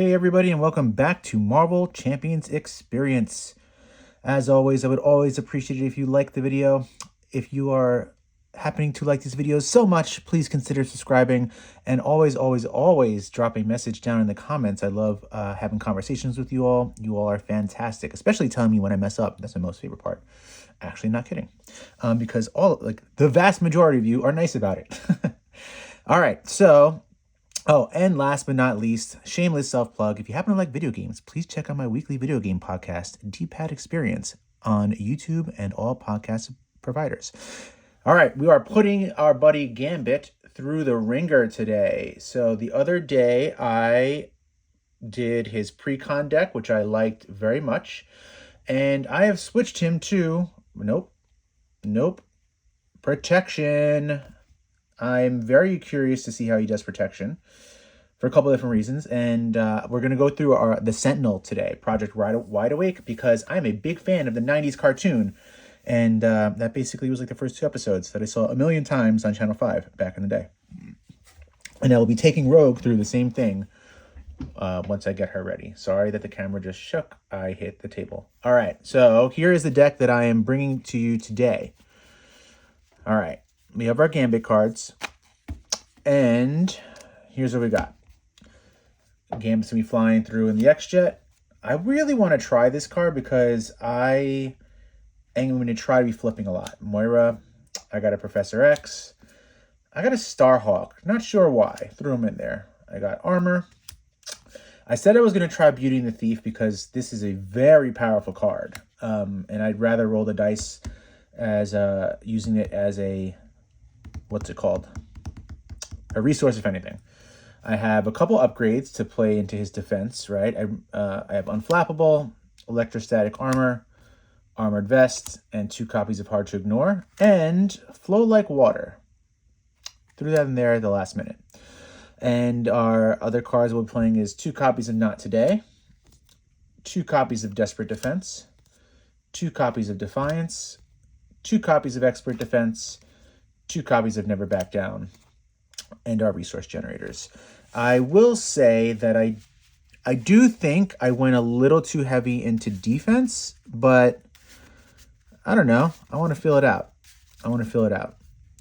Hey everybody, and welcome back to Marvel Champions Experience. As always, I would always appreciate it if you like the video. If you are happening to like these videos so much, please consider subscribing and always drop a message down in the comments. I love having conversations with you all. You all are fantastic, especially telling me when I mess up. That's my most favorite part. Actually, not kidding, because the vast majority of you are nice about it. All right, so. Oh, and last but not least, shameless self-plug. If you happen to like video games, please check out my weekly video game podcast, D-Pad Experience, on YouTube and all podcast providers. All right, we are putting our buddy Gambit through the ringer today. So the other day, I did his pre-con deck, which I liked very much. And I have switched him to... Nope. Protection. I'm very curious to see how he does protection for a couple of different reasons. And we're going to go through the Sentinel today, Project Wideawake, because I'm a big fan of the 90s cartoon. And that basically was like the first two episodes that I saw a million times on Channel 5 back in the day. And I will be taking Rogue through the same thing once I get her ready. Sorry that the camera just shook. I hit the table. All right, so here is the deck that I am bringing to you today. All right. We have our Gambit cards, and here's what we got. Gambit's going to be flying through in the X-Jet. I really want to try this card because I am going to try to be flipping a lot. Moira, I got a Professor X. I got a Starhawk. Not sure why. Threw him in there. I got Armor. I said I was going to try Beauty and the Thief because this is a very powerful card, and I'd rather roll the dice as using it as a... what's it called? A resource, if anything. I have a couple upgrades to play into his defense, right? I have Unflappable, Electrostatic Armor, Armored Vest, and 2 copies of Hard to Ignore, and Flow Like Water. Threw that in there at the last minute. And our other cards we'll be playing is 2 copies of Not Today, 2 copies of Desperate Defense, 2 copies of Defiance, 2 copies of Expert Defense, 2 copies of Never Back Down, and our resource generators. I will say that I do think I went a little too heavy into defense, but I don't know. I want to feel it out.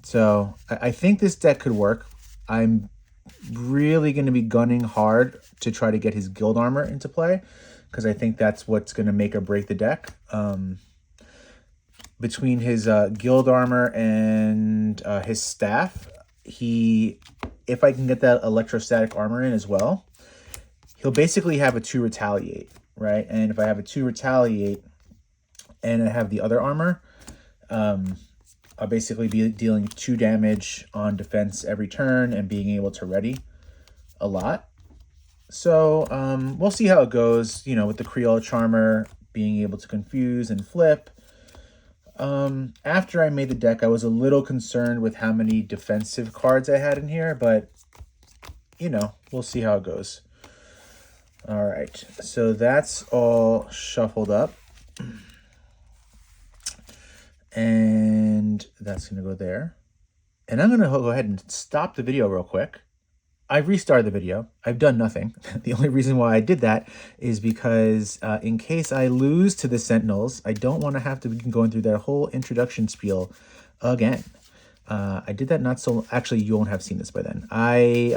So I think this deck could work. I'm really going to be gunning hard to try to get his guild armor into play because I think that's what's going to make or break the deck. Between his guild armor and his staff, if I can get that electrostatic armor in as well, he'll basically have a 2 retaliate, right? And if I have a 2 retaliate and I have the other armor, I'll basically be dealing 2 damage on defense every turn and being able to ready a lot. So we'll see how it goes, with the Creole Charmer being able to confuse and flip. After I made the deck, I was a little concerned with how many defensive cards I had in here, but, we'll see how it goes. All right, so that's all shuffled up. And that's going to go there. And I'm going to go ahead and stop the video real quick. I've restarted the video. I've done nothing. The only reason why I did that is because in case I lose to the Sentinels, I don't want to have to be going through that whole introduction spiel again. I did that not so... Actually, you won't have seen this by then. I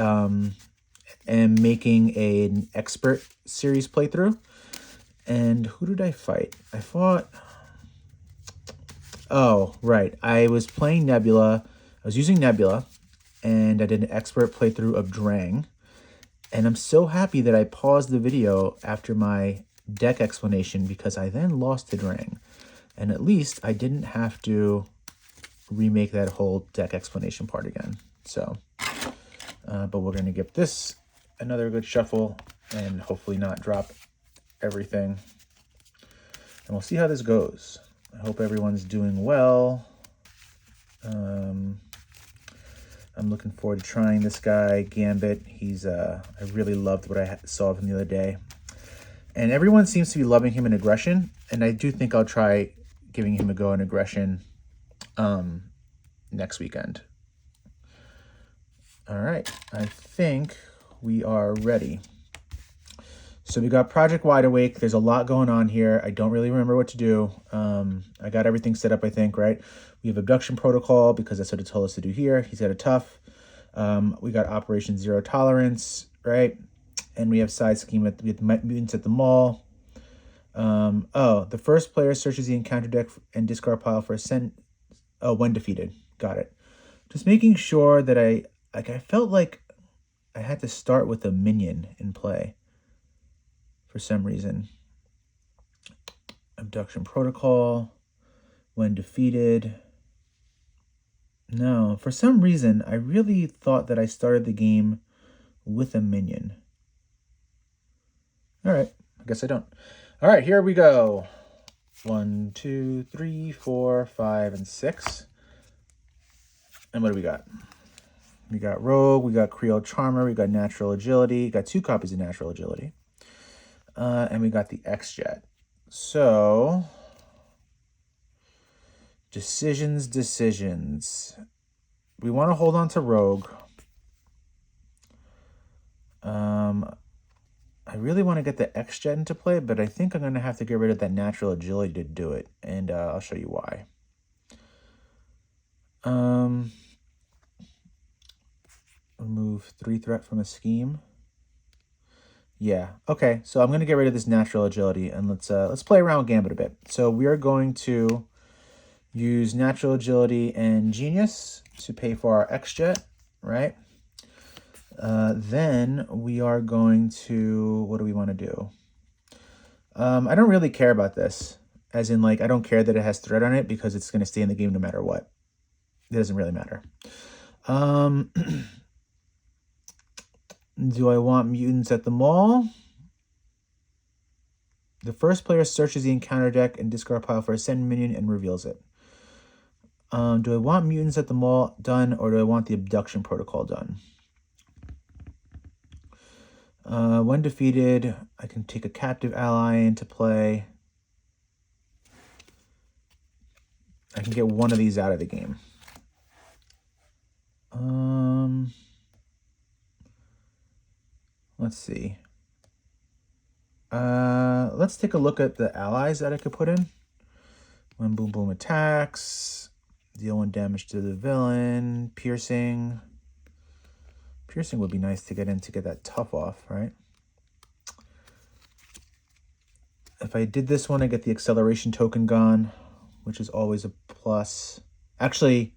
am making an Expert series playthrough. And who did I fight? I fought... Oh, right. I was playing Nebula. I was using Nebula. And I did an Expert playthrough of Drang. And I'm so happy that I paused the video after my deck explanation because I then lost to Drang. And at least I didn't have to remake that whole deck explanation part again. So, but we're going to give this another good shuffle and hopefully not drop everything. And we'll see how this goes. I hope everyone's doing well. I'm looking forward to trying this guy, Gambit. I really loved what I saw of him the other day. And everyone seems to be loving him in aggression. And I do think I'll try giving him a go in aggression next weekend. All right, I think we are ready. So we got Project Wideawake. There's a lot going on here. I don't really remember what to do. I got everything set up, I think, right? We have Abduction Protocol because that's what it told us to do here. He's got a tough. We got Operation Zero Tolerance, right? And we have Side Scheme with Mutants at the Mall. The first player searches the encounter deck and discard pile for a cent. Oh, when defeated. Got it. Just making sure that I felt like I had to start with a minion in play for some reason. Abduction Protocol. When defeated. No, for some reason, I really thought that I started the game with a minion. All right, I guess I don't. All right, here we go. 1, 2, 3, 4, 5, and 6. And what do we got? We got Rogue, we got Creole Charmer, we got Natural Agility, got 2 copies of Natural Agility. And we got the X-Jet. So, decisions. We want to hold on to Rogue. I really want to get the X-Jet into play, but I think I'm going to have to get rid of that Natural Agility to do it, and I'll show you why. Remove 3 threat from a scheme. Yeah, okay, so I'm going to get rid of this Natural Agility, and let's play around with Gambit a bit. So we are going to use Natural Agility and Genius to pay for our X-Jet, right? Then we are going to, what do we want to do? I don't really care about this, as in, like, I don't care that it has threat on it because it's going to stay in the game no matter what. It doesn't really matter. Do I want Mutants at the Mall? The first player searches the encounter deck and discard pile for a send minion and reveals it. Do I want Mutants at the Mall done, or do I want the Abduction Protocol done? When defeated, I can take a captive ally into play. I can get one of these out of the game. Let's see. Let's take a look at the allies that I could put in. When Boom Boom attacks, deal 1 damage to the villain, piercing. Piercing would be nice to get in to get that tough off, right? If I did this one, I get the acceleration token gone, which is always a plus. Actually,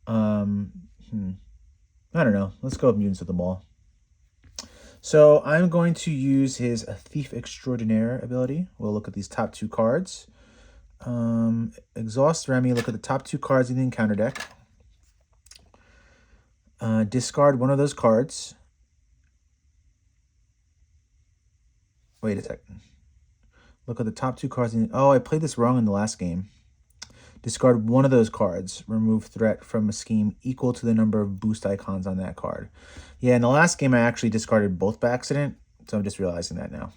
I don't know. Let's go with Mutants at the Mall. So I'm going to use his Thief Extraordinaire ability. We'll look at these top 2 cards. Exhaust Remy, look at the top 2 cards in the encounter deck. Discard one of those cards. Wait a second. Look at the top 2 cards. Oh, I played this wrong in the last game. Discard one of those cards. Remove threat from a scheme equal to the number of boost icons on that card. Yeah, in the last game, I actually discarded both by accident. So I'm just realizing that now.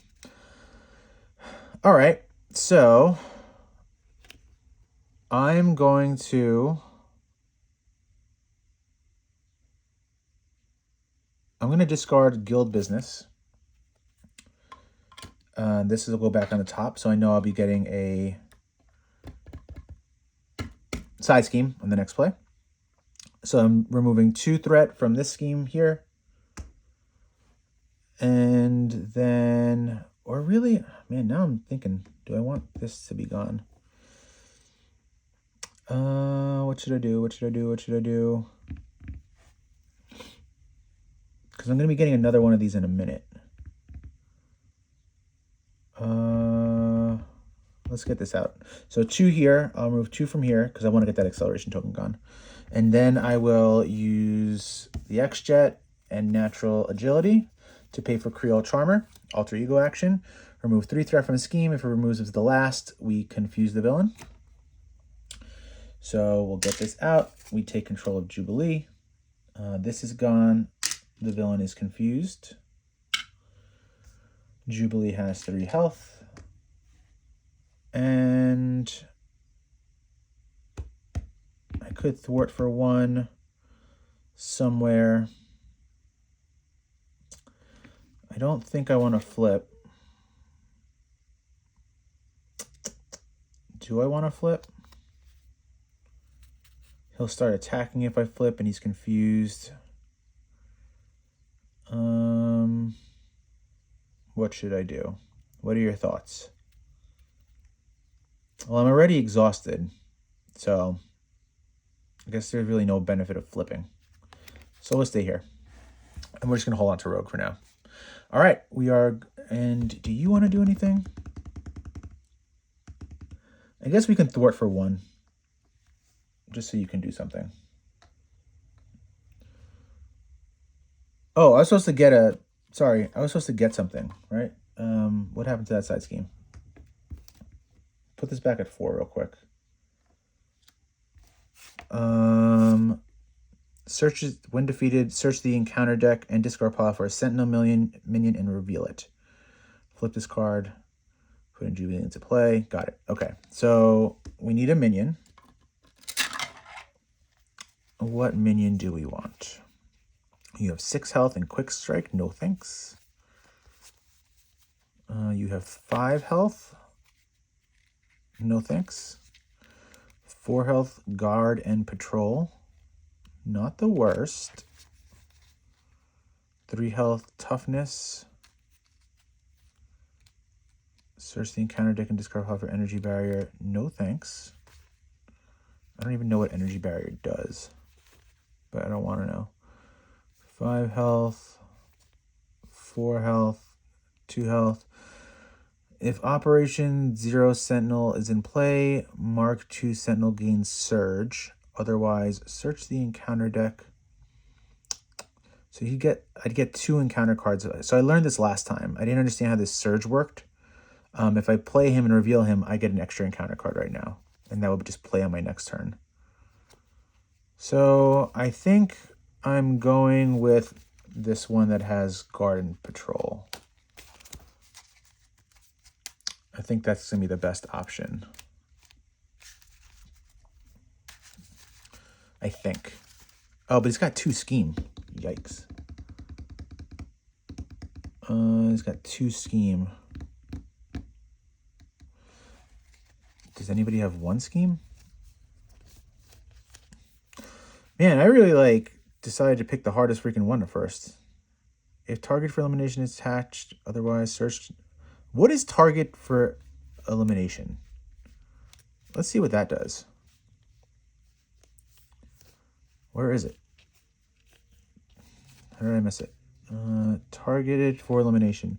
All right. So I'm going to discard Guild Business. This will go back on the top, so I know I'll be getting a side scheme on the next play. So I'm removing 2 threat from this scheme here. And then, or really, man, now I'm thinking, do I want this to be gone? What should I do? What should I do? What should I do? Because I'm going to be getting another one of these in a minute. Let's get this out. So 2 here. I'll remove 2 from here because I want to get that acceleration token gone. And then I will use the X-Jet and Natural Agility to pay for Creole Charmer, Alter Ego action. Remove 3 threat from a scheme. If it removes the last, we confuse the villain. So we'll get this out. We take control of Jubilee. This is gone. The villain is confused. Jubilee has 3 health. And I could thwart for 1 somewhere. I I don't think I want to flip. Do I want to flip? He'll start attacking if I flip and he's confused. What should I do? What are your thoughts? Well, I'm already exhausted, so I guess there's really no benefit of flipping. So let's stay here. And we're just going to hold on to Rogue for now. All right, we are... And do you want to do anything? I guess we can thwart for 1. Just so you can do something. Oh, I was supposed to get a... Sorry, I was supposed to get something, right? What happened to that side scheme? Put this back at 4 real quick. When defeated, search the encounter deck and discard pile for a Sentinel minion and reveal it. Flip this card. Put a Jubilee into play. Got it. Okay, so we need a minion. What minion do we want? You have 6 health and quick strike. No thanks. You have 5 health. No thanks. 4 health, guard and patrol. Not the worst. 3 health, toughness. Search the encounter deck and discard pile for energy barrier. No thanks. I don't even know what energy barrier does, but I don't want to know. 5 health, 4 health, 2 health. If Operation 0 Sentinel is in play, Mark 2 Sentinel gains Surge. Otherwise, search the encounter deck. So I'd get 2 encounter cards. So I learned this last time. I didn't understand how this Surge worked. If I play him and reveal him, I get an extra encounter card right now. And that would just play on my next turn. So I think I'm going with this one that has guard and patrol. I think that's going to be the best option. I think. Oh, but he's got 2 scheme. Yikes. He's got 2 scheme. Does anybody have 1 scheme? Man, I really decided to pick the hardest freaking one at first. If target for elimination is attached, otherwise search. What is target for elimination? Let's see what that does. Where is it? How did I miss it? Targeted for elimination.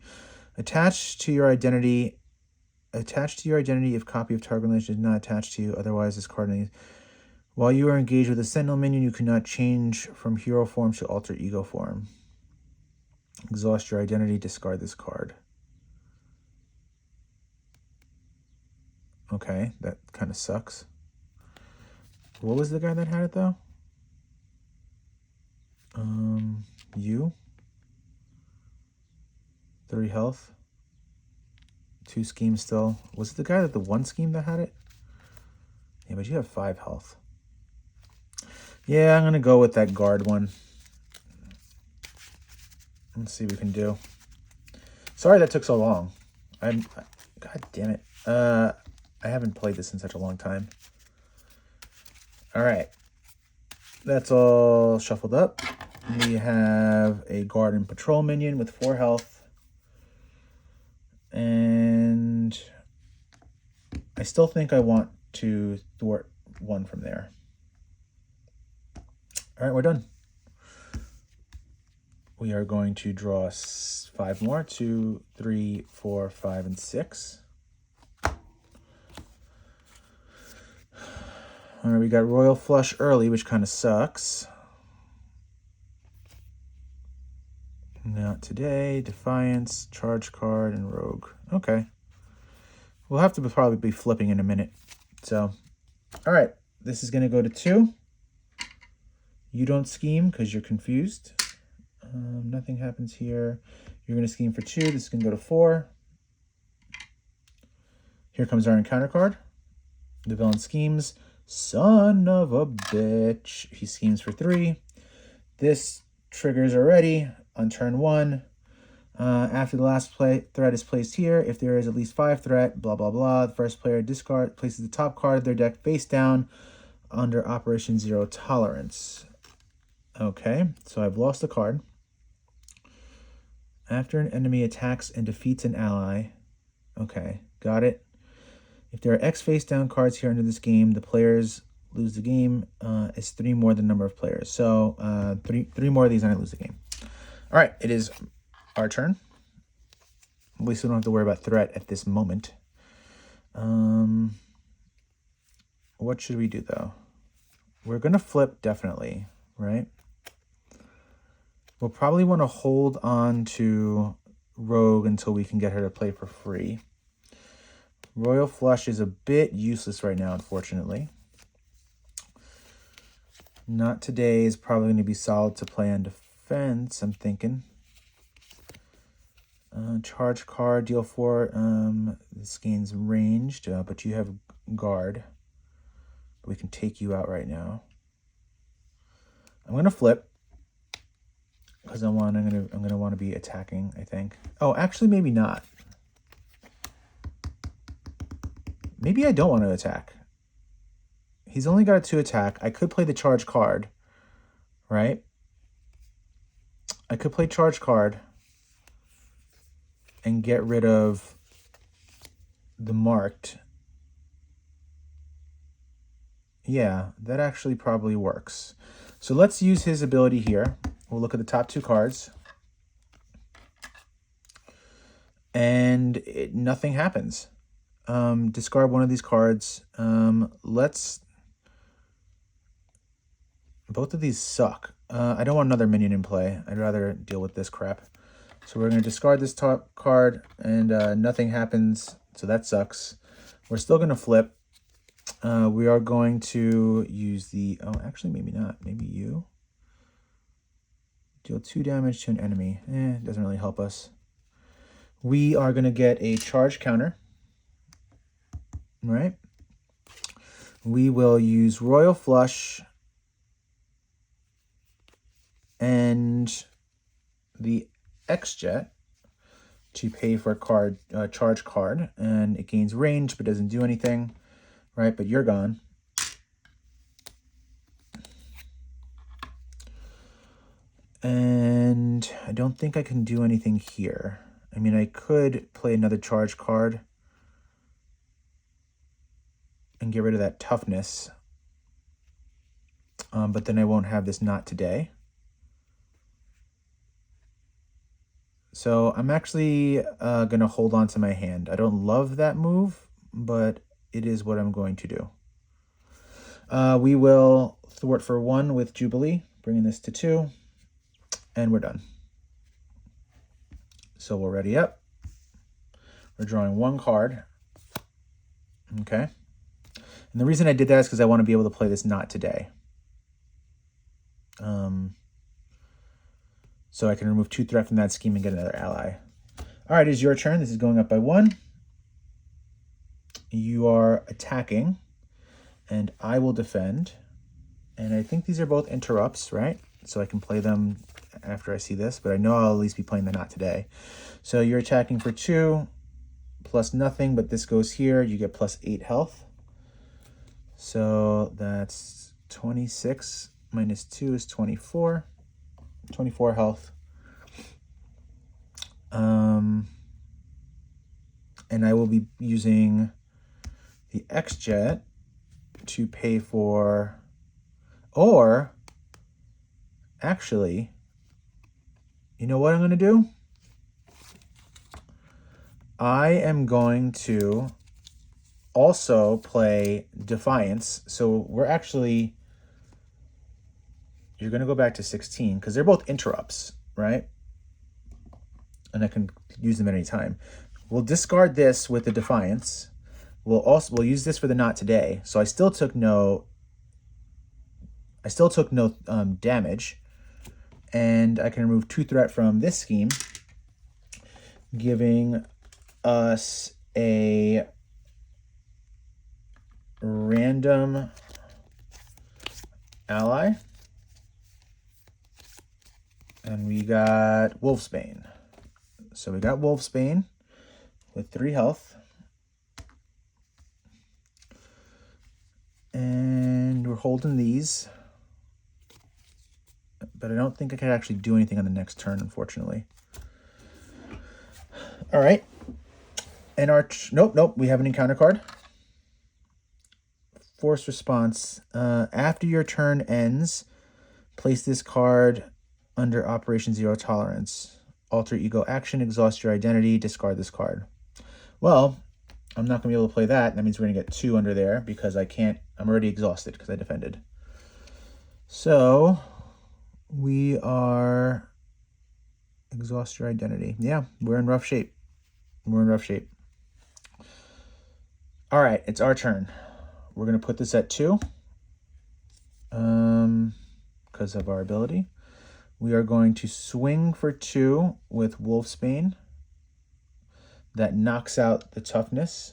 Attached to your identity if copy of target elimination is not attached to you. Otherwise, this card needs... While you are engaged with a Sentinel minion, you cannot change from hero form to alter ego form. Exhaust your identity. Discard this card. Okay, that kind of sucks. What was the guy that had it, though? You. 3 health. 2 schemes still. Was it the guy that the 1 scheme that had it? Yeah, but you have 5 health. Yeah, I'm going to go with that guard one. Let's see what we can do. Sorry that took so long. God damn it. I haven't played this in such a long time. All right. That's all shuffled up. We have a guard and patrol minion with 4 health. And I still think I want to thwart 1 from there. All right, we're done. We are going to draw 5 more. 2, 3, 4, 5, and 6. All right, we got Royal Flush early, which kind of sucks. Not today. Defiance, Charge Card, and Rogue. Okay. We'll have to probably be flipping in a minute. So, all right. This is going to go to 2. You don't scheme because you're confused. Nothing happens here. You're going to scheme for 2. This is going to go to 4. Here comes our encounter card. The villain schemes. Son of a bitch. He schemes for 3. This triggers already on turn 1. After the last threat is placed here, if there is at least 5 threat, blah, blah, blah, the first player places the top card of their deck face down under Operation Zero Tolerance. Okay, so I've lost a card. After an enemy attacks and defeats an ally. Okay, got it. If there are X face down cards here under this game, the players lose the game. It's 3 more than the number of players. So three more of these and I lose the game. All right, it is our turn. At least we don't have to worry about threat at this moment. What should we do, though? We're going to flip, definitely, right? We'll probably want to hold on to Rogue until we can get her to play for free. Royal Flush is a bit useless right now, unfortunately. Not Today is probably going to be solid to play on defense, I'm thinking. Charge card, deal 4. This gains ranged, but you have guard. We can take you out right now. I'm gonna flip because I'm gonna want to be attacking, I think. Oh, actually, maybe not. Maybe I don't want to attack. He's only got a 2 attack. I could play the charge card, right? I could play charge card and get rid of the marked. Yeah, that actually probably works. So let's use his ability here. We'll look at the top 2 cards. And nothing happens. Discard one of these cards. Both of these suck. I don't want another minion in play. I'd rather deal with this crap. So we're going to discard this top card, and nothing happens, so that sucks. We're still going to flip. We are going to use the... Oh, actually, maybe not. Maybe you. Deal 2 damage to an enemy. It doesn't really help us. We are going to get a charge counter. Right? We will use Royal Flush and the X-Jet to pay for a card, charge card, and it gains range but doesn't do anything, right? But you're gone. And I don't think I can do anything here. I mean, I could play another charge card and get rid of that toughness, but then I won't have this Not Today. So I'm actually going to hold on to my hand. I don't love that move, but it is what I'm going to do. We will thwart for 1 with Jubilee, bringing this to 2, and we're done. So we'll ready up. We're drawing 1 card. Okay. And the reason I did that is because I want to be able to play this Not Today. So I can remove 2 threat from that scheme and get another ally. All right, it's your turn. This is going up by 1. You are attacking, and I will defend. And I think these are both interrupts, right? So I can play them after I see this, but I know I'll at least be playing the Not Today. So you're attacking for 2, plus nothing, but this goes here. You get plus 8 health. So that's 26 minus 2 is 24. 24 health. And I will be using the X-Jet to pay for, or actually, you know what I'm going to do? I am going to also play Defiance. So we're actually... You're going to go back to 16 because they're both interrupts, right? And I can use them at any time. We'll discard this with the Defiance. We'll use this for the Not Today. So I still took no damage, and I can remove 2 threat from this scheme, giving us a random ally. And we got Wolfsbane. So we got Wolfsbane with 3 health. And we're holding these. But I don't think I can actually do anything on the next turn, unfortunately. All right. And our... Nope. We have an encounter card. Force response. After your turn ends, place this card under Operation Zero Tolerance. Alter ego action, exhaust your identity, discard this card. Well, I'm not going to be able to play that. That means we're going to get 2 under there because I can't... I'm already exhausted because I defended. So we are... Exhaust your identity. Yeah, we're in rough shape. We're in rough shape. All right, it's our turn. We're going to put this at 2 because of our ability. We are going to swing for 2 with Wolfsbane. That knocks out the toughness.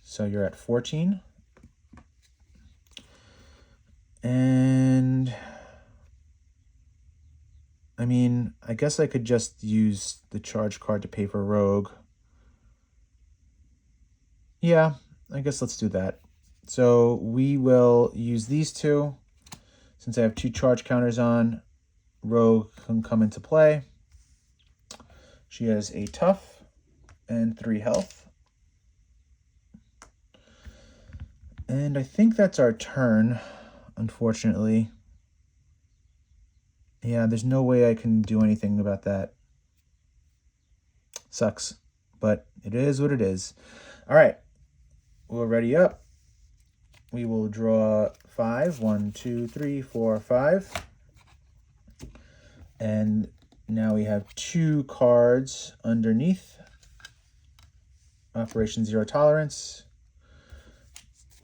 So you're at 14. And I mean, I guess I could just use the charge card to pay for Rogue. Yeah, I guess let's do that. So we will use these 2. Since I have 2 charge counters on, Rogue can come into play. She has a tough and 3 health. And I think that's our turn, unfortunately. Yeah, there's no way I can do anything about that. Sucks, but it is what it is. All right, we're ready up. We will draw 5. 1, 2, 3, 4, 5. And now we have 2 cards underneath. Operation Zero Tolerance.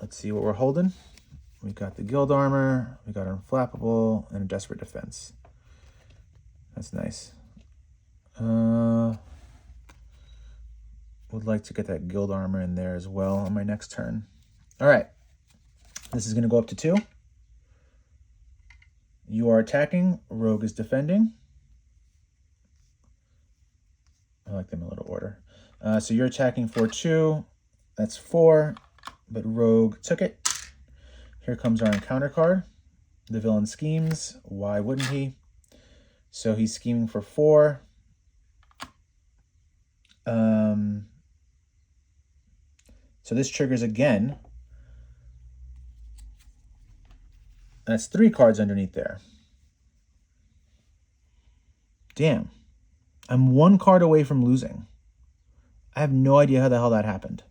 Let's see what we're holding. We got the Guild Armor, we got Unflappable, and a Desperate Defense. That's nice. Would like to get that Guild Armor in there as well on my next turn. All right. This is going to go up to 2. You are attacking. Rogue is defending. I like them in a little order. So you're attacking for 2. That's 4. But Rogue took it. Here comes our encounter card. The villain schemes. Why wouldn't he? So he's scheming for 4. So this triggers again. That's 3 cards underneath there. Damn. I'm 1 card away from losing. I have no idea how the hell that happened.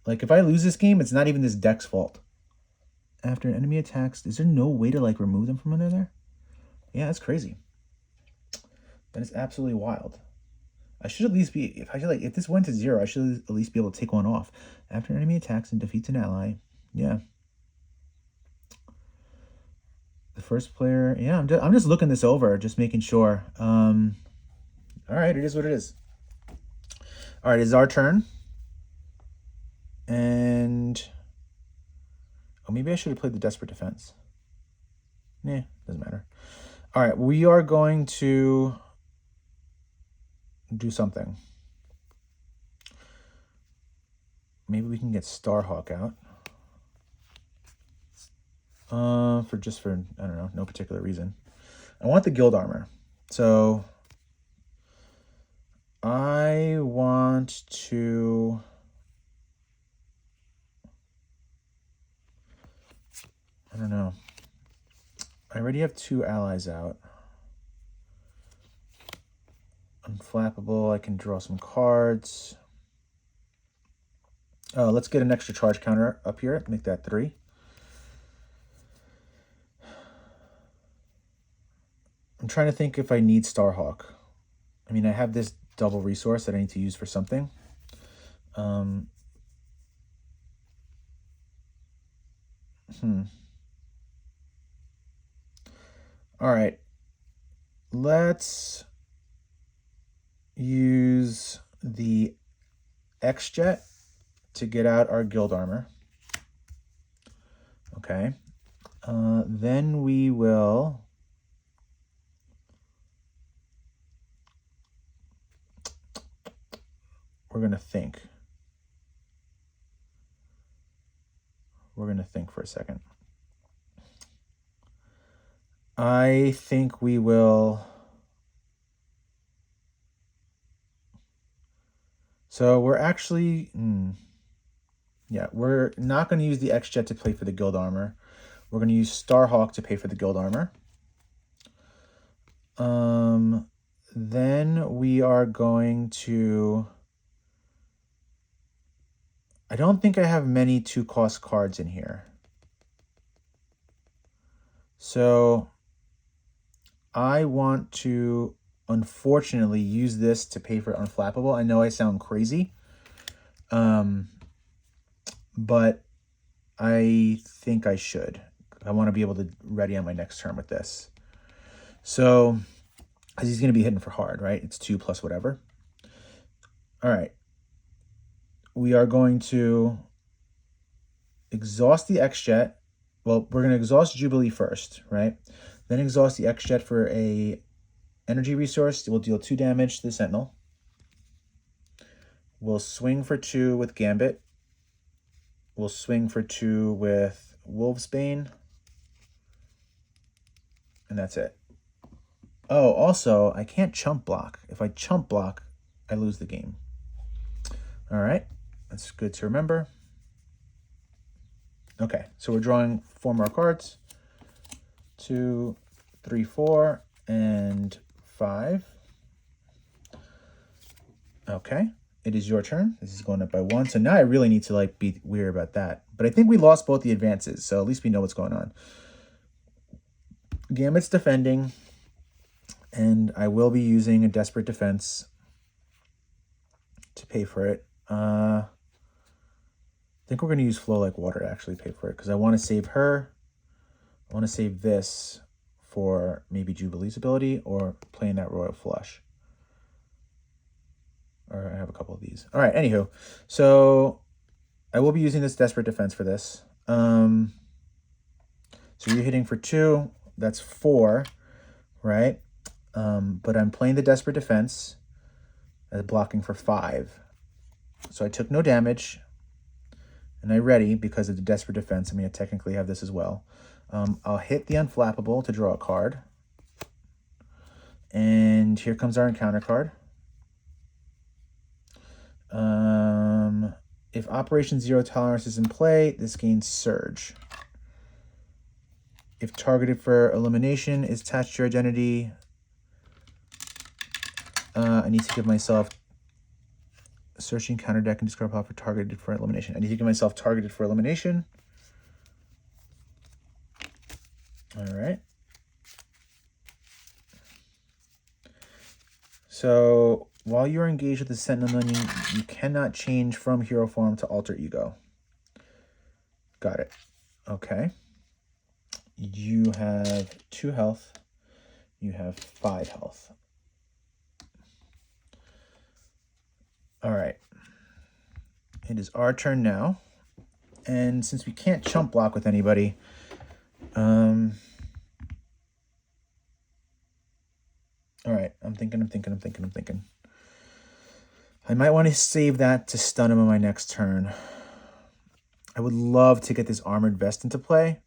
Like, if I lose this game, it's not even this deck's fault. After an enemy attacks, is there no way to, like, remove them from under there? Yeah, that's crazy. That is absolutely wild. I should at least be... If this went to 0, I should at least be able to take 1 off. After an enemy attacks and defeats an ally. Yeah. The first player... Yeah, I'm just looking this over, just making sure. All right, it is what it is. All right, it's our turn. And... Oh, maybe I should have played the Desperate Defense. Nah, doesn't matter. All right, we are going to do something. Maybe we can get Starhawk out. For I don't know, no particular reason. I want the Guild Armor. So I want to... I don't know. I already have 2 allies out. Unflappable, I can draw some cards. Let's get an extra charge counter up here. Make that 3. I'm trying to think if I need Starhawk. I mean, I have this double resource that I need to use for something. All right. Let's use the X-Jet to get out our Guild Armor. Okay. Then we will we're going to think. We're going to think for a second. I think we will. So we're actually, yeah, we're not going to use the X-Jet to pay for the guild armor. We're going to use Starhawk to pay for the guild armor. Then we are going to, I don't think I have many 2-cost cards in here. So I want to, unfortunately, use this to pay for Unflappable. I know I sound crazy, but I think I should. I want to be able to ready on my next turn with this. So, because he's going to be hitting for hard, right? It's 2 plus whatever. All right. We are going to exhaust the X-Jet. Well, we're going to exhaust Jubilee first, right? Then exhaust the X-Jet for a energy resource. It will deal 2 damage to the Sentinel. We'll swing for 2 with Gambit. We'll swing for 2 with Wolfsbane. And that's it. Oh, also, I can't chump block. If I chump block, I lose the game. All right. That's good to remember. Okay, so we're drawing 4 more cards. 2, 3, 4, and 5. Okay, it is your turn. This is going up by 1. So now I really need to like be weird about that. But I think we lost both the advances, so at least we know what's going on. Gambit's defending, and I will be using a Desperate Defense to pay for it. I think we're going to use Flow Like Water to actually pay for it, because I want to save her. I want to save this for maybe Jubilee's ability or playing that Royal Flush. Or I have a couple of these. All right, anywho. So I will be using this Desperate Defense for this. So you're hitting for 2. That's 4, right? But I'm playing the Desperate Defense as blocking for 5. So I took no damage. And I ready because of the Desperate Defense. I mean, I technically have this as well. I'll hit the Unflappable to draw a card. And here comes our encounter card. If Operation Zero Tolerance is in play, this gains Surge. If targeted for elimination is attached to your identity, I need to give myself searching counter deck and discard pop for targeted for elimination. I need to give myself targeted for elimination. All right. So while you're engaged with the Sentinel Minion, you cannot change from hero form to alter ego. Got it. Okay. You have 2 health. You have 5 health. All right. It is our turn now. And since we can't chump block with anybody, all right, I'm thinking. I might want to save that to stun him on my next turn. I would love to get this Armored Vest into play.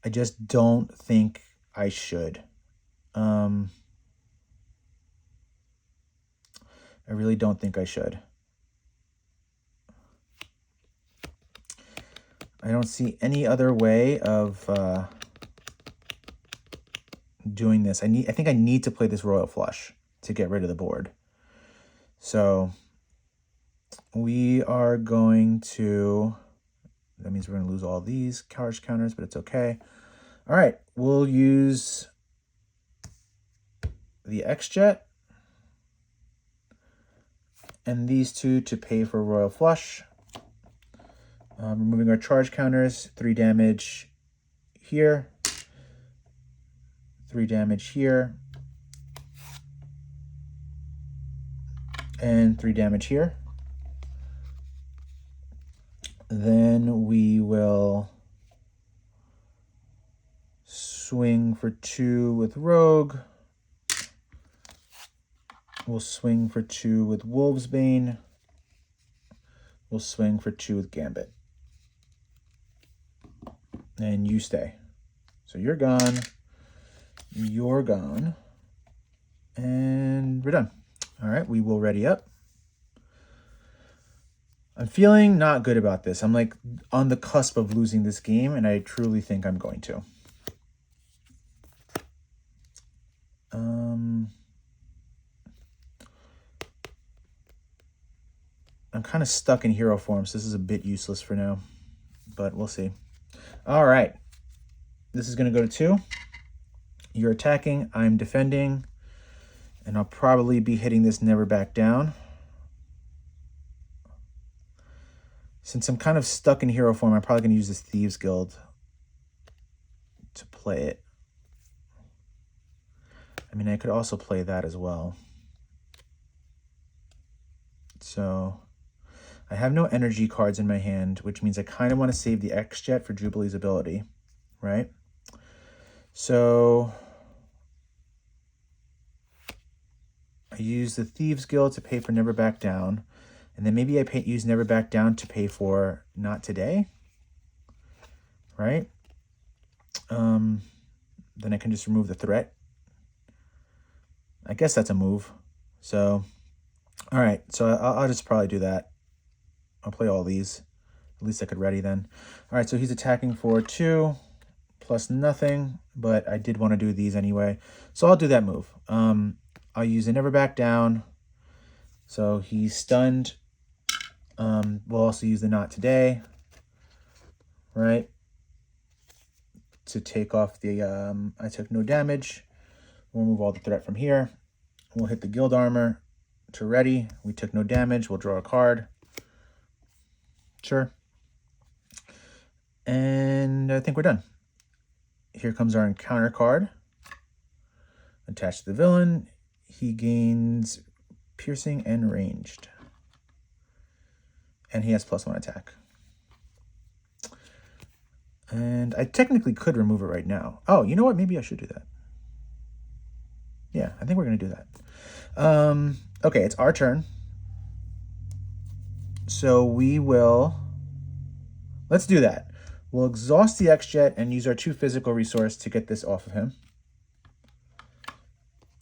I just don't think I should. I really don't think I should. I don't see any other way of doing this. I think I need to play this Royal Flush to get rid of the board. So we are going to, that means we're going to lose all these charge counters, but it's okay. All right, we'll use the X-Jet and these 2 to pay for Royal Flush. Removing our charge counters, 3 damage here, 3 damage here, and 3 damage here. Then we will swing for 2 with Rogue. We'll swing for 2 with Wolvesbane. We'll swing for 2 with Gambit. And you stay. So you're gone. You're gone. And we're done. All right, we will ready up. I'm feeling not good about this. I'm like on the cusp of losing this game, and I truly think I'm going to. I'm kind of stuck in hero form, so this is a bit useless for now, but we'll see. All right. This is going to go to 2. You're attacking, I'm defending, and I'll probably be hitting this never back down. Since I'm kind of stuck in hero form, I'm probably going to use this Thieves Guild to play it. I mean, I could also play that as well. So I have no energy cards in my hand, which means I kind of want to save the X-Jet for Jubilee's ability, right? So I use the Thieves Guild to pay for Never Back Down. And then maybe I use Never Back Down to pay for Not Today, right? Then I can just remove the threat. I guess that's a move. So, all right. So I'll just probably do that. I'll play all these. At least I could ready then. All right, so he's attacking for 2 plus nothing, but I did want to do these anyway. So I'll do that move. I'll use a Never Back Down. So he's stunned. We'll also use the Not Today, right? To take off the, I took no damage. We'll remove all the threat from here. We'll hit the Guild Armor to ready. We took no damage. We'll draw a card. Sure. And I think we're done. Here comes our encounter card. Attached to the villain. He gains piercing and ranged. And he has +1 attack. And I technically could remove it right now. Oh, you know what? Maybe I should do that. Yeah, I think we're going to do that. Okay, it's our turn. So we will... Let's do that. We'll exhaust the X-Jet and use our 2 physical resource to get this off of him.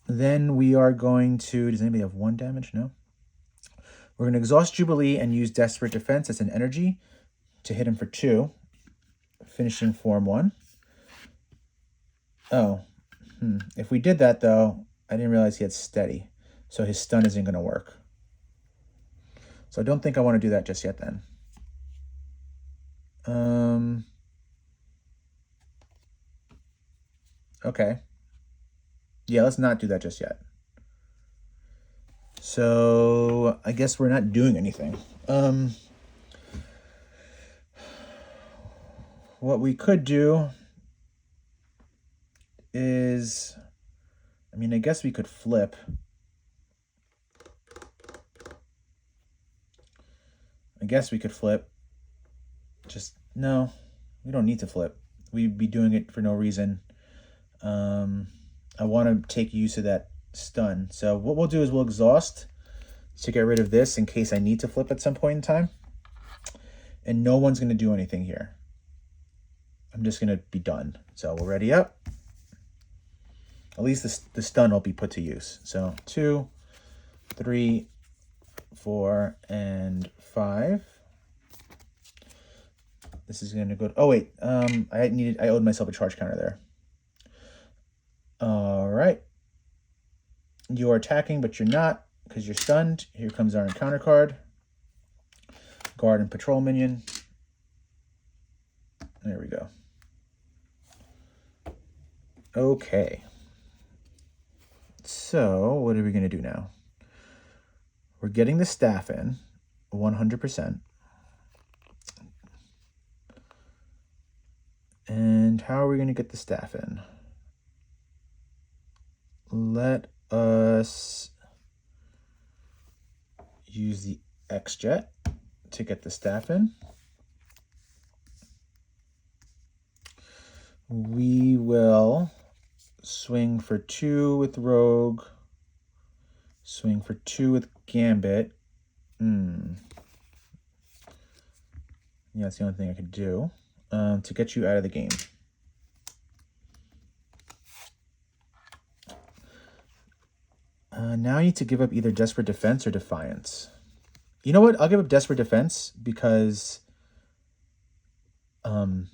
Then we are going to... Does anybody have 1 damage? No. We're going to exhaust Jubilee and use Desperate Defense as an energy to hit him for 2. Finishing form 1. Oh. If we did that, though, I didn't realize he had steady. So his stun isn't going to work. So I don't think I want to do that just yet then. Okay. Yeah, let's not do that just yet. So I guess we're not doing anything. What we could do is, I mean, I guess we could flip. Just, no, we don't need to flip. We'd be doing it for no reason. I want to take use of that stun. So what we'll do is we'll exhaust to get rid of this in case I need to flip at some point in time. And no one's going to do anything here. I'm just going to be done. So we'll ready up. At least the stun will be put to use. So 2, 3, 4, and 5. This is going to go... Oh, wait. I owed myself a charge counter there. All right. You're attacking, but you're not because you're stunned. Here comes our encounter card. Guard and patrol minion. There we go. Okay. So what are we going to do now? We're getting the staff in 100%. And how are we going to get the staff in? Let us use the X-Jet to get the staff in. We will swing for 2 with Rogue, Swing for 2 with Gambit. Yeah, that's the only thing I could do to get you out of the game. Now I need to give up either Desperate Defense or Defiance. You know what? I'll give up Desperate Defense because I'm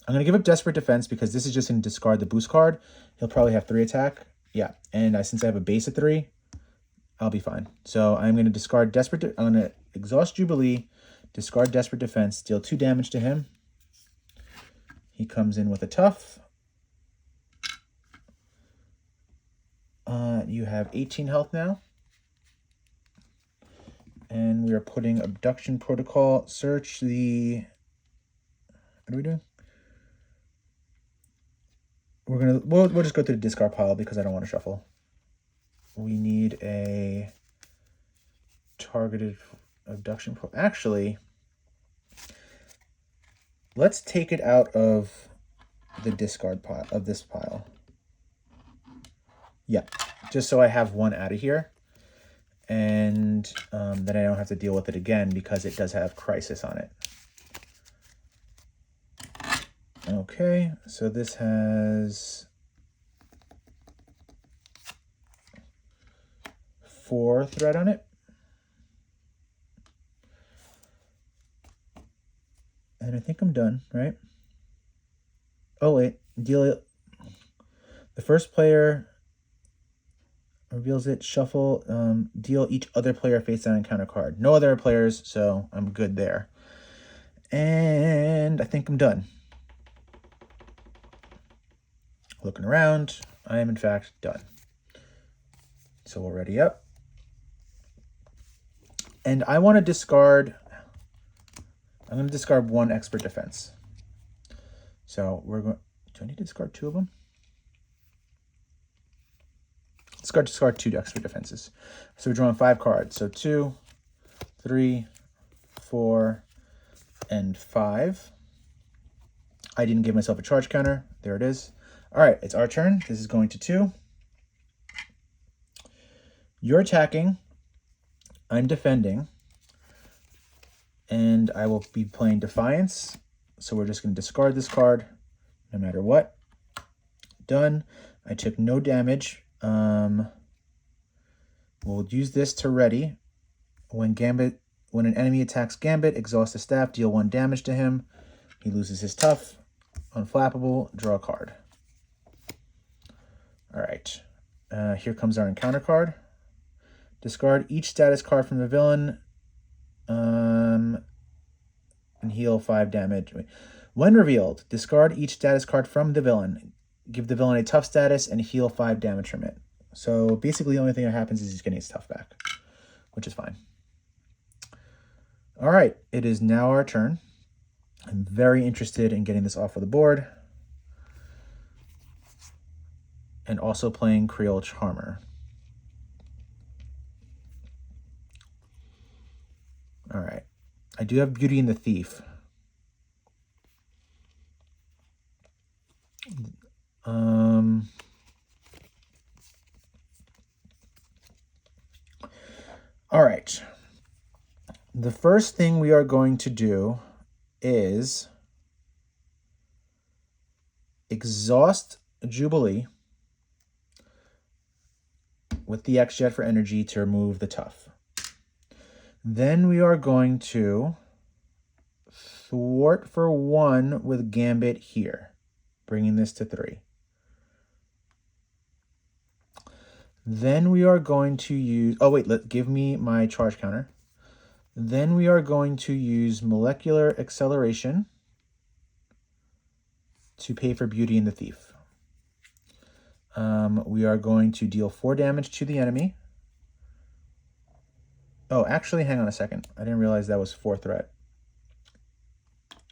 going to give up Desperate Defense because this is just going to discard the boost card. He'll probably have 3 attack. Yeah, and since I have a base of 3, I'll be fine. So I'm going to discard I'm going to exhaust Jubilee, discard Desperate Defense, deal 2 damage to him. He comes in with a tough. You have 18 health now. And we are putting Abduction Protocol. Search the... What are we doing? We'll just go through the discard pile because I don't want to shuffle. We need a targeted abduction. Actually, let's take it out of the discard pile of this pile. Yeah, just so I have one out of here. And then I don't have to deal with it again because it does have Crisis on it. Okay, so this has 4 threat on it. And I think I'm done, right? Oh, wait. Deal it. The first player reveals it. Shuffle. Deal each other player face down encounter card. No other players, so I'm good there. And I think I'm done. Looking around, I am in fact done. So we'll ready up. And I want to discard, I'm going to discard 1 Expert Defense. So we're going, do I need to discard 2 of them? Discard 2 Expert Defenses. So we're drawing 5 cards. So 2, 3, 4, and 5. I didn't give myself a charge counter. There it is. All right, it's our turn. This is going to 2. You're attacking. I'm defending. And I will be playing Defiance. So we're just going to discard this card no matter what. Done. I took no damage. We'll use this to ready. When an enemy attacks Gambit, exhaust the staff, deal 1 damage to him. He loses his tough. Unflappable, draw a card. All right, here comes our encounter card. Discard each status card from the villain and heal 5 damage. When revealed, discard each status card from the villain. Give the villain a tough status and heal 5 damage from it. So basically the only thing that happens is he's getting his tough back, which is fine. All right, it is now our turn. I'm very interested in getting this off of the board. And also playing Creole Charmer. All right. I do have Beauty and the Thief. All right. The first thing we are going to do is exhaust Jubilee with the X-Jet for energy to remove the tough. Then we are going to thwart for 1 with Gambit here, bringing this to 3. Then we are going to use, give me my charge counter. Then we are going to use Molecular Acceleration to pay for Beauty and the Thief. We are going to deal 4 damage to the enemy. Oh, actually, hang on a second. I didn't realize that was 4 threat.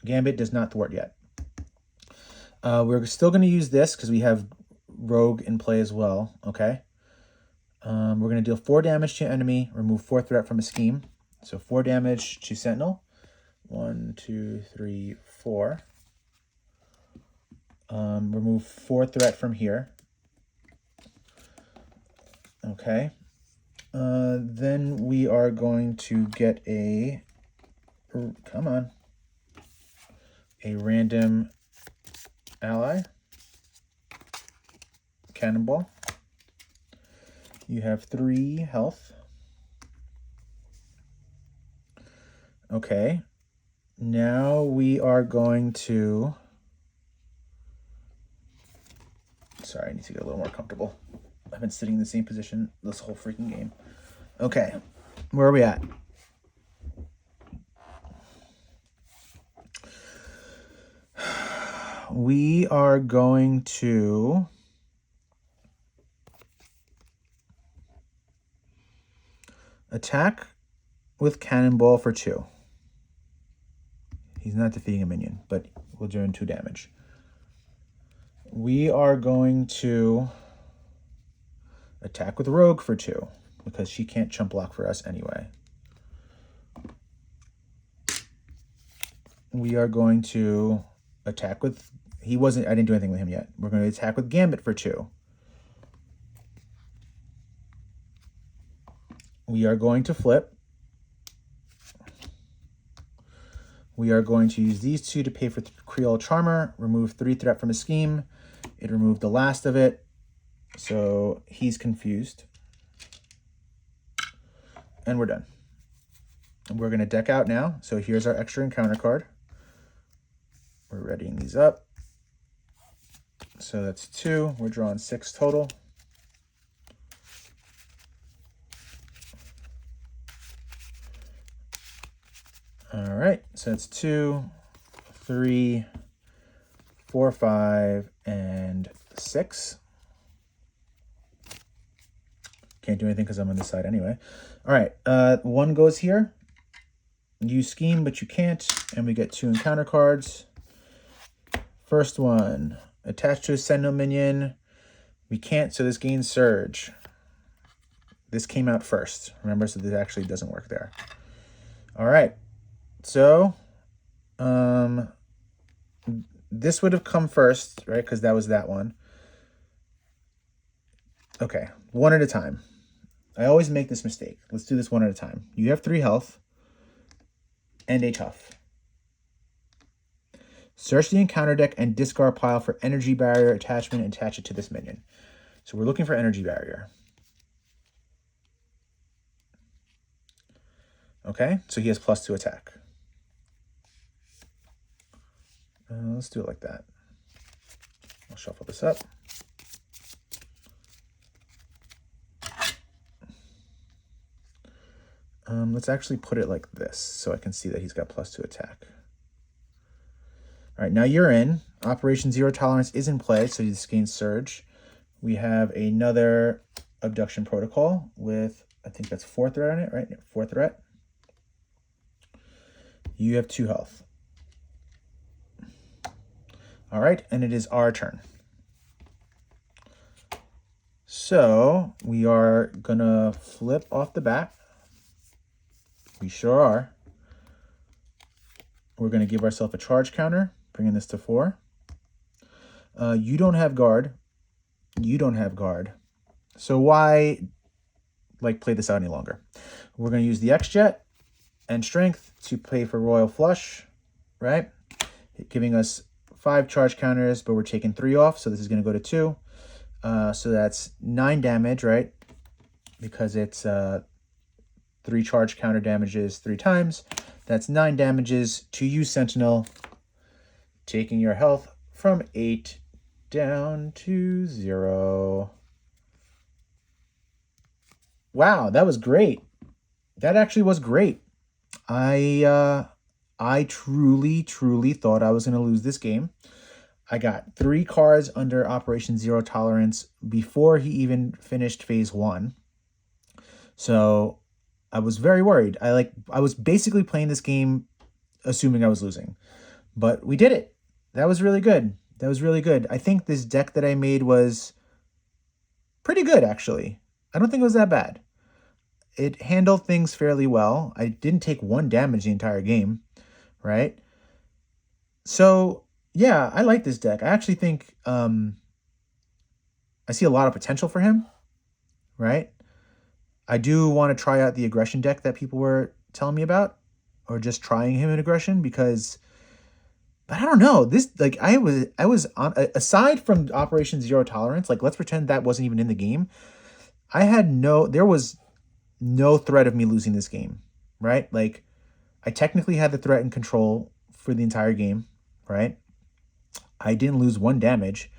Gambit does not thwart yet. We're still going to use this because we have Rogue in play as well. Okay. We're going to deal 4 damage to enemy, remove 4 threat from a scheme. So 4 damage to Sentinel. 1, 2, 3, 4. Remove 4 threat from here. Okay. Then we are going to get a, come on, a random ally. Cannonball. You have 3 health. Okay. Now we are going to... Sorry, I need to get a little more comfortable. I've been sitting in the same position this whole freaking game. Okay. Where are we at? We are going to... attack with Cannonball for 2. He's not defeating a minion, but we'll do 2 damage. We are going to attack with Rogue for 2, because she can't chump block for us anyway. We are going to attack with... I didn't do anything with him yet. We're going to attack with Gambit for 2. We are going to flip. We are going to use these 2 to pay for Creole Charmer, remove 3 threat from a scheme. It removed the last of it, so he's confused. And we're done. We're going to deck out now. So here's our extra encounter card. We're readying these up. So that's 2. We're drawing 6 total. All right, so that's 2, 3, 4, 5, and 6. Can't do anything because I'm on this side anyway. All right, 1 goes here. Use scheme, but you can't. And we get 2 encounter cards. First one, attached to a Sentinel minion. We can't, so this gains Surge. This came out first. Remember, so this actually doesn't work there. All right. So, this would have come first, right? Because that was that one. Okay, 1 at a time. I always make this mistake. Let's do this 1 at a time. You have 3 health and a tough. Search the encounter deck and discard pile for energy barrier attachment and attach it to this minion. So we're looking for energy barrier. Okay, so he has +2 attack. Let's do it like that. I'll shuffle this up. Let's actually put it like this so I can see that he's got +2 attack. All right, now you're in. Operation Zero Tolerance is in play, so you just gain Surge. We have another Abduction Protocol with, I think that's 4 threat on it, right? 4 threat. You have 2 health. All right, and it is our turn. So we are gonna flip off the bat. We sure are. We're gonna give ourselves a charge counter, bringing this to 4. You don't have guard. You don't have guard. So why play this out any longer? We're gonna use the X-Jet and Strength to pay for Royal Flush, right? Giving us 5 charge counters, but we're taking 3 off, so this is going to go to 2. So that's 9 damage, right? Because it's 3 charge counter damages 3 times. That's 9 damages to you, Sentinel, taking your health from 8 down to 0. Wow, that was great. That actually was great. I truly thought I was going to lose this game. I got 3 cards under Operation Zero Tolerance before he even finished phase 1. So I was very worried. I was basically playing this game assuming I was losing. But we did it. That was really good. That was really good. I think this deck that I made was pretty good, actually. I don't think it was that bad. It handled things fairly well. I didn't take 1 damage the entire game, right? So, yeah, I like this deck. I actually think I see a lot of potential for him, right? I do want to try out the aggression deck that people were telling me about, or just trying him in aggression, because, but I don't know. This, like, I was on, aside from Operation Zero Tolerance, like, let's pretend that wasn't even in the game. There was no threat of me losing this game, right? Like, I technically had the threat and control for the entire game, right? I didn't lose 1 damage.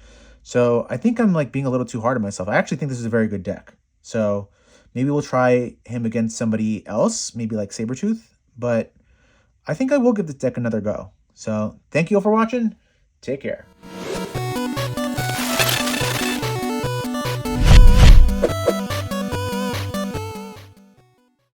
So I think I'm like being a little too hard on myself. I actually think this is a very good deck. So maybe we'll try him against somebody else, maybe like Sabretooth. But I think I will give this deck another go. So thank you all for watching. Take care.